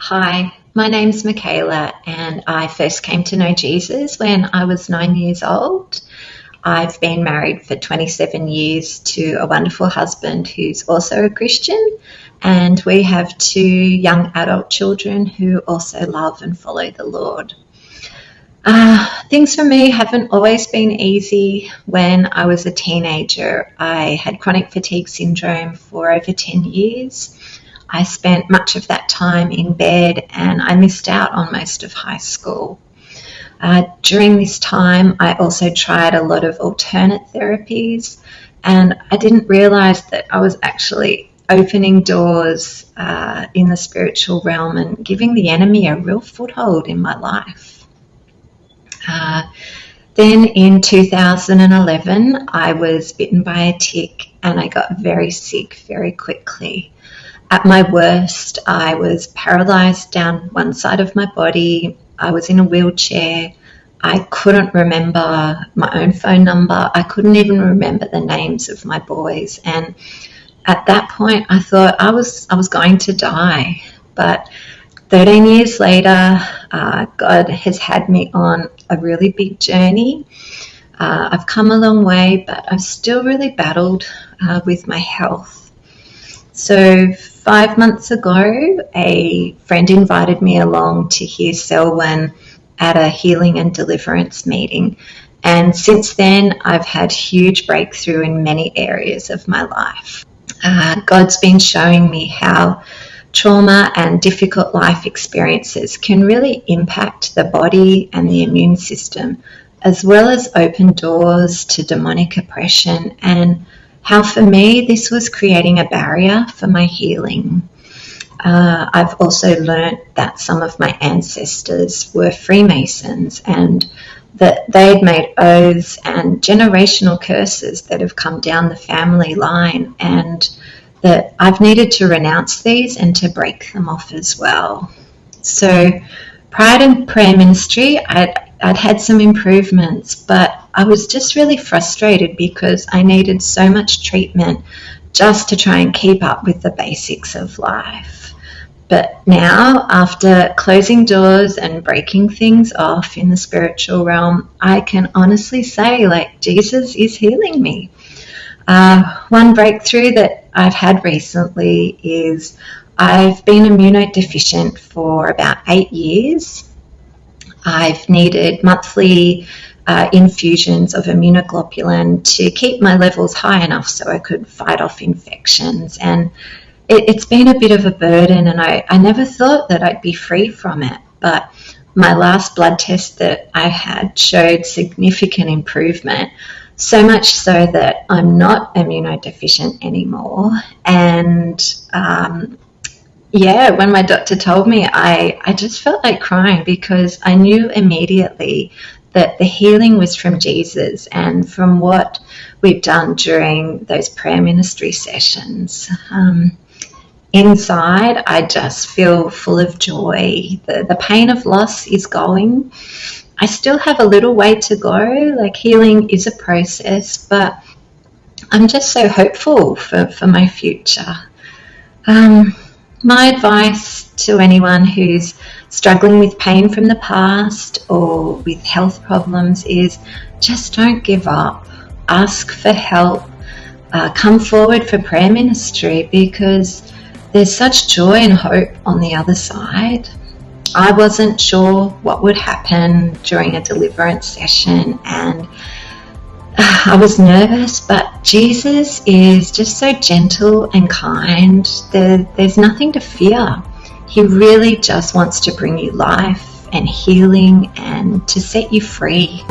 Hi, my name's Michaela, and I first came to know Jesus when I was 9 years old. I've been married for 27 years to a wonderful husband who's also a Christian, and we have 2 young adult children who also love and follow the Lord. Things for me haven't always been easy. When I was a teenager, I had chronic fatigue syndrome for over 10 years. I spent much of that time in bed and I missed out on most of high school. During this time, I also tried a lot of alternate therapies, and I didn't realise that I was actually opening doors in the spiritual realm and giving the enemy a real foothold in my life. Then in 2011, I was bitten by a tick and I got very sick very quickly. At my worst, I was paralysed down one side of my body. I was in a wheelchair. I couldn't remember my own phone number. I couldn't even remember the names of my boys. And at that point, I thought I was going to die. But 13 years later, God has had me on a really big journey. I've come a long way, but I've still really battled with my health. So 5 months ago, a friend invited me along to hear Selwyn at a healing and deliverance meeting. And since then, I've had huge breakthrough in many areas of my life. God's been showing me how trauma and difficult life experiences can really impact the body and the immune system, as well as open doors to demonic oppression, and how for me this was creating a barrier for my healing. I've also learnt that some of my ancestors were Freemasons and that they'd made oaths and generational curses that have come down the family line, and that I've needed to renounce these and to break them off as well. So prior to prayer ministry, I'd had some improvements, but I was just really frustrated because I needed so much treatment just to try and keep up with the basics of life. But now, after closing doors and breaking things off in the spiritual realm, I can honestly say, Jesus is healing me. One breakthrough that I've had recently is I've been immunodeficient for about 8 years. I've needed monthly infusions of immunoglobulin to keep my levels high enough so I could fight off infections. And it's been a bit of a burden, and I never thought that I'd be free from it. But my last blood test that I had showed significant improvement, so much so that I'm not immunodeficient anymore. And when my doctor told me, I just felt like crying because I knew immediately that the healing was from Jesus and from what we've done during those prayer ministry sessions. Inside, I just feel full of joy. The pain of loss is going. I still have a little way to go. Healing is a process, but I'm just so hopeful for my future. My advice to anyone who's struggling with pain from the past or with health problems is just don't give up. Ask for help. Come forward for prayer ministry, because there's such joy and hope on the other side. I wasn't sure what would happen during a deliverance session, and I was nervous, but Jesus is just so gentle and kind. There's nothing to fear. He really just wants to bring you life and healing and to set you free.